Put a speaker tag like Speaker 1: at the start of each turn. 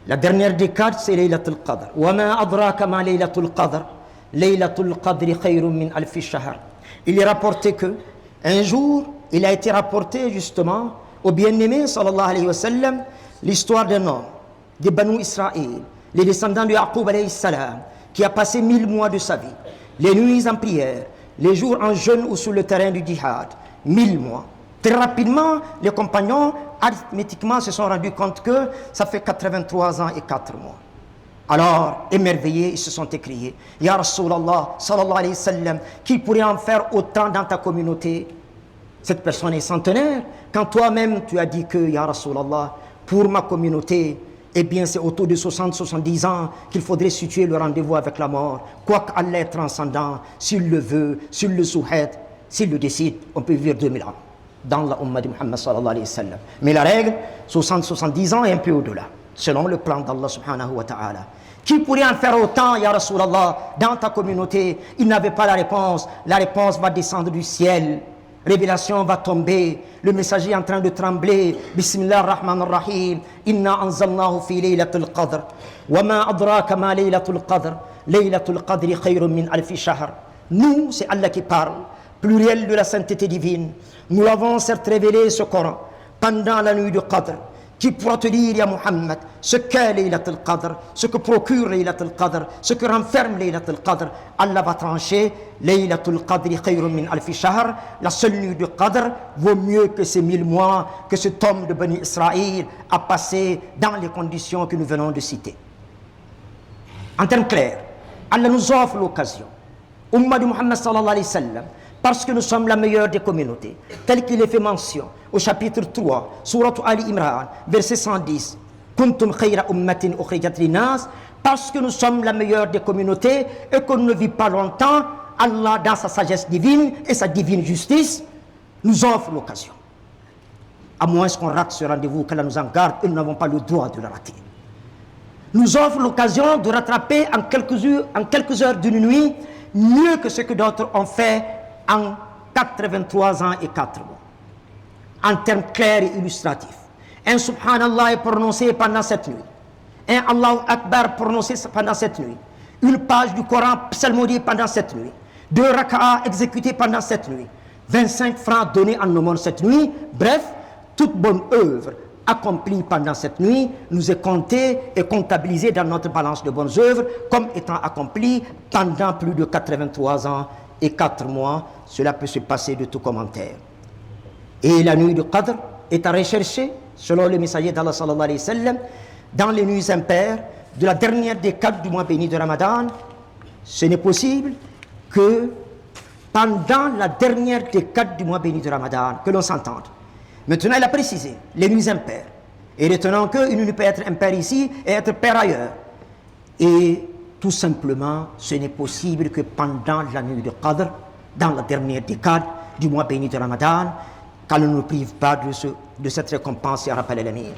Speaker 1: La dernière décade, c'est Laylatul Qadr. وَمَا أَدْرَاكَ مَا لَيْلَةُ الْقَدْرِ لَيْلَةُ الْقَدْرِ خَيْرٌ مِّنْ أَلْفِ شَهْرٍ. Il est rapporté que un jour, il a été rapporté justement au bien-aimé sallallahu alayhi wa sallam l'histoire d'un homme des Banu Israël, les descendants de Yaqub alayhi salam, qui a passé 1000 mois de sa vie, les nuits en prière, les jours en jeûne ou sur le terrain du djihad, 1000 mois. Très rapidement, les compagnons, arithmétiquement, se sont rendus compte que ça fait 83 ans et 4 mois. Alors, émerveillés, ils se sont écriés, Ya Rasulallah, sallallahu alayhi wa sallam, qui pourrait en faire autant dans ta communauté? Cette personne est centenaire. Quand toi-même, tu as dit que, Ya Rasulallah, pour ma communauté, eh bien, c'est autour de 60-70 ans qu'il faudrait situer le rendez-vous avec la mort. Quoique Allah est transcendant, s'il le veut, s'il le souhaite, s'il le décide, on peut vivre 2000 ans dans la Ummah de Muhammad sallallahu alayhi wa sallam. Mais la règle, 60-70 ans et un peu au-delà, selon le plan d'Allah subhanahu wa ta'ala. Qui pourrait en faire autant, Ya Rasulallah, dans ta communauté? Il n'avait pas la réponse. La réponse va descendre du ciel. Révélation va tomber. Le messager est en train de trembler. Bismillah ar-Rahman ar-Rahim. Inna anzalnahu fi laylatul qadr. Wa ma adraka ma laylatul qadr. Laylatul qadri khayrun min alfi shahr. Nous, c'est Allah qui parle. Pluriel de la sainteté divine. Nous l'avons certes révélé, ce Coran, pendant la nuit du Qadr. Qui pourra te dire, Ya Muhammad, ce qu'est Laylatul Qadr, ce que procure Laylatul Qadr, ce que renferme Laylatul Qadr. Allah va trancher, Laylatul Qadri khayrun min alfi shahr. La seule nuit du Qadr vaut mieux que ces 1000 mois que cet homme de Bani Israël a passé dans les conditions que nous venons de citer. En termes clairs, Allah nous offre l'occasion, Ummah de Muhammad sallallahu alayhi wa sallam, parce que nous sommes la meilleure des communautés, tel qu'il est fait mention au chapitre 3, Surat Ali Imran, verset 110. Kuntum khayra ummatin ukhrijat linnas, parce que nous sommes la meilleure des communautés et qu'on ne vit pas longtemps, Allah, dans sa sagesse divine et sa divine justice, nous offre l'occasion. À moins qu'on rate ce rendez-vous, qu'Allah nous en garde, et nous n'avons pas le droit de le rater. Nous offre l'occasion de rattraper en quelques heures d'une nuit mieux que ce que d'autres ont fait en 83 ans et 4 mois. En termes clairs et illustratifs, un Subhanallah est prononcé pendant cette nuit, un Allahu Akbar prononcé pendant cette nuit, une page du Coran psalmodiée pendant cette nuit, 2 raka'as exécutés pendant cette nuit, 25 francs donnés en aumône cette nuit. Bref, toute bonne œuvre accomplie pendant cette nuit nous est comptée et comptabilisée dans notre balance de bonnes œuvres comme étant accomplie pendant plus de 83 ans et 4 mois. Cela peut se passer de tout commentaire. Et la nuit du Qadr est à rechercher, selon le messager d'Allah sallallahu alayhi wa sallam, dans les nuits impaires de la dernière décade du mois béni de Ramadan. Ce n'est possible que pendant la dernière décade du mois béni de Ramadan, que l'on s'entende. Maintenant, il a précisé les nuits impaires. Et retenons qu'une nuit peut être impaire ici et être paire ailleurs. Et tout simplement, ce n'est possible que pendant la nuit de Qadr, dans la dernière décade du mois béni de Ramadan, qu'Allah ne nous prive pas de cette récompense, ya Rabbal Alamin.